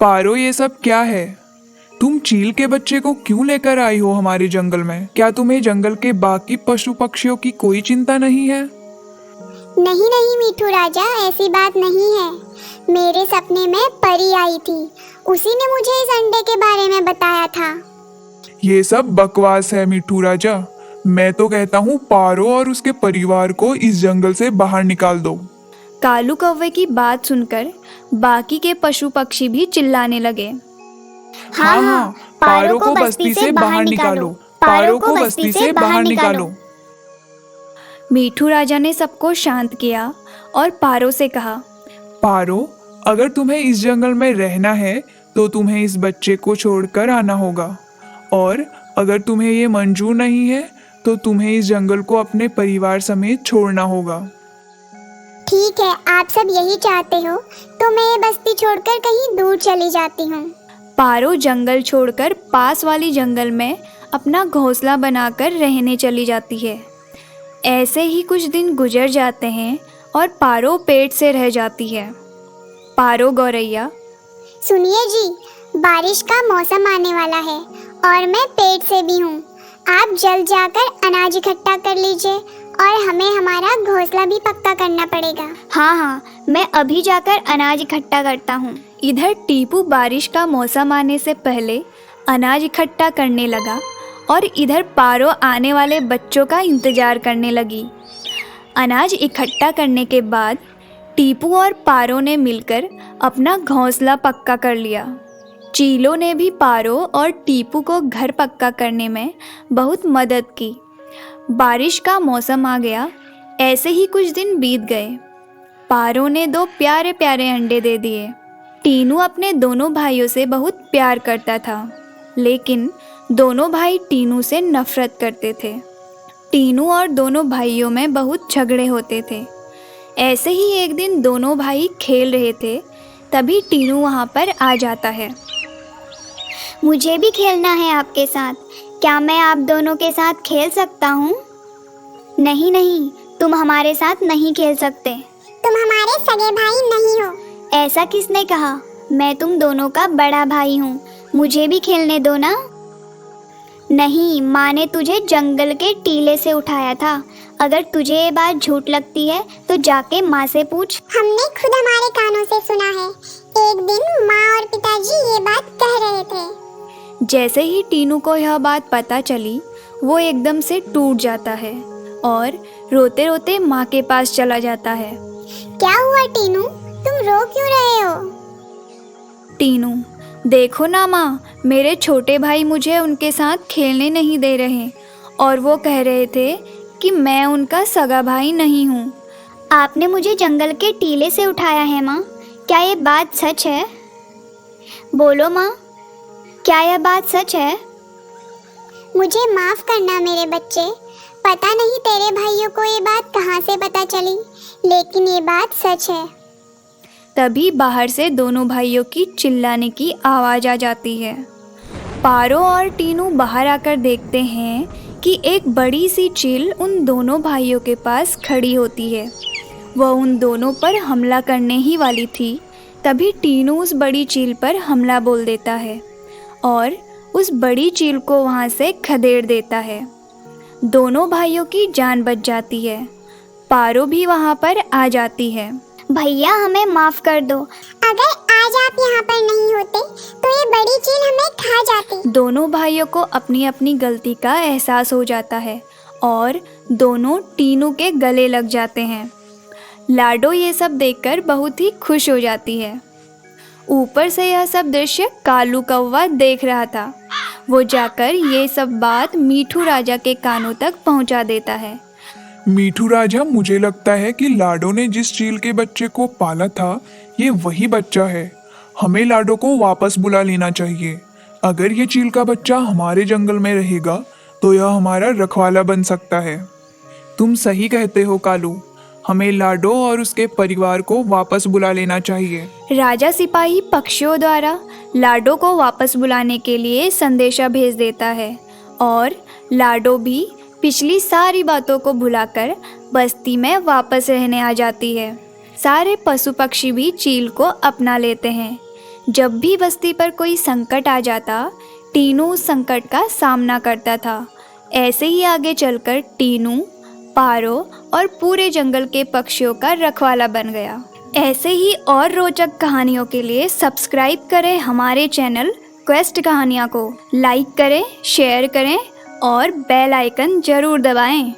पारो, ये सब क्या है? तुम चील के बच्चे को क्यों लेकर आई हो हमारे जंगल में? क्या तुम्हें जंगल के बाकी पशु पक्षियों की कोई चिंता नहीं है? नहीं नहीं मीठू राजा, ऐसी बात नहीं है। मेरे सपने में परी आई थी, उसी ने मुझे इस अंडे के बारे में बताया था। ये सब बकवास है मिठू राजा। मैं तो कहता हूँ पारो और उसके परिवार को इस जंगल से बाहर निकाल दो। कालू कौवे की बात सुनकर बाकी के पशु पक्षी भी चिल्लाने लगे। हाँ, पारो को बस्ती से बाहर निकालो, पारो को बस्ती से बाहर निकालो। मीठू राजा ने सबको शांत किया और पारो से कहा, पारो, अगर तुम्हें इस जंगल में रहना है तो तुम्हें इस बच्चे को छोड़कर आना होगा, और अगर तुम्हें ये मंजूर नहीं है तो तुम्हें इस जंगल को अपने परिवार समेत छोड़ना होगा। ठीक है, आप सब यही चाहते हो तो मैं ये बस्ती छोड़कर कहीं दूर चली जाती हूँ। पारो जंगल छोड़कर पास वाली जंगल में अपना घोंसला बनाकर रहने चली जाती है। ऐसे ही कुछ दिन गुजर जाते हैं और पारो पेट से रह जाती है। पारो गौरैया, सुनिए जी, बारिश का मौसम आने वाला है और मैं पेट से भी हूँ। आप जल्द जाकर अनाज इकट्ठा कर लीजिए और हमें हमारा घोंसला भी पक्का करना पड़ेगा। हाँ, मैं अभी जाकर अनाज इकट्ठा करता हूँ। इधर टीपू बारिश का मौसम आने से पहले अनाज इकट्ठा करने लगा और इधर पारो आने वाले बच्चों का इंतजार करने लगी। अनाज इकट्ठा करने के बाद टीपू और पारो ने मिलकर अपना घोंसला पक्का कर लिया। चीलों ने भी पारो और टीपू को घर पक्का करने में बहुत मदद की। बारिश का मौसम आ गया। ऐसे ही कुछ दिन बीत गए। पारो ने 2 प्यारे प्यारे अंडे दे दिए। टीनू अपने दोनों भाइयों से बहुत प्यार करता था, लेकिन दोनों भाई टीनू से नफरत करते थे। टीनू और दोनों भाइयों में बहुत झगड़े होते थे। ऐसे ही एक दिन दोनों भाई खेल रहे थे, तभी टीनू वहाँ पर आ जाता है। मुझे भी खेलना है आपके साथ, क्या मैं आप दोनों के साथ खेल सकता हूँ? नहीं नहीं, तुम हमारे साथ नहीं खेल सकते। तुम हमारे सगे भाई नहीं हो। ऐसा किसने कहा? मैं तुम दोनों का बड़ा भाई हूँ, मुझे भी खेलने दो ना। नहीं, माँ ने तुझे जंगल के टीले से उठाया था। अगर तुझे ये बात झूठ लगती है तो जाके माँ से पूछ। हमने खुद हमारे कानों से सुना है। एक दिन माँ और पिताजी ये बात कह रहे थे। जैसे ही टीनू को यह बात पता चली, वो एकदम से टूट जाता है और रोते रोते माँ के पास चला जाता है। क्या हुआ टीनू, तुम रो क्यों रहे हो? टीनू, देखो ना माँ, मेरे छोटे भाई मुझे उनके साथ खेलने नहीं दे रहे और वो कह रहे थे कि मैं उनका सगा भाई नहीं हूँ। आपने मुझे जंगल के टीले से उठाया है माँ, क्या ये बात सच है? बोलो माँ, क्या यह बात सच है? मुझे माफ करना मेरे बच्चे, पता नहीं तेरे भाइयों को ये बात कहाँ से पता चली, लेकिन ये बात सच है। तभी बाहर से दोनों भाइयों की चिल्लाने की आवाज़ आ जाती है। पारो और टीनू बाहर आकर देखते हैं कि एक बड़ी सी चील उन दोनों भाइयों के पास खड़ी होती है। वह उन दोनों पर हमला करने ही वाली थी, तभी टीनू उस बड़ी चील पर हमला बोल देता है और उस बड़ी चील को वहाँ से खदेड़ देता है। दोनों भाइयों की जान बच जाती है। पारो भी वहाँ पर आ जाती है। भैया, हमें माफ कर दो, अगर आज आप यहाँ पर नहीं होते तो ये बड़ी चील हमें खा जाती। दोनों भाइयों को अपनी अपनी गलती का एहसास हो जाता है और दोनों टीनू के गले लग जाते हैं। लाडो ये सब देखकर बहुत ही खुश हो जाती है। ऊपर से यह सब दृश्य कालू कौवा देख रहा था। वो जाकर ये सब बात मीठू राजा के कानों तक पहुंचा देता है। मीठू राजा, मुझे लगता है कि लाडो ने जिस चील के बच्चे को पाला था, ये वही बच्चा है। हमें लाडो को वापस बुला लेना चाहिए। अगर ये चील का बच्चा हमारे जंगल में रहेगा तो यह हमारा रखवाला बन सकता है। तुम सही कहते हो कालू, हमें लाडो और उसके परिवार को वापस बुला लेना चाहिए। राजा सिपाही पक्षियों द्वारा लाडो को वापस बुलाने के लिए संदेशा भेज देता है और लाडो भी पिछली सारी बातों को भुलाकर बस्ती में वापस रहने आ जाती है। सारे पशु पक्षी भी चील को अपना लेते हैं। जब भी बस्ती पर कोई संकट आ जाता, टीनू उस संकट का सामना करता था। ऐसे ही आगे चलकर टीनू पारो और पूरे जंगल के पक्षियों का रखवाला बन गया। ऐसे ही और रोचक कहानियों के लिए सब्सक्राइब करें हमारे चैनल क्वेस्ट कहानियाँ को, लाइक करें, शेयर करें और बेल आइकन जरूर दबाएं।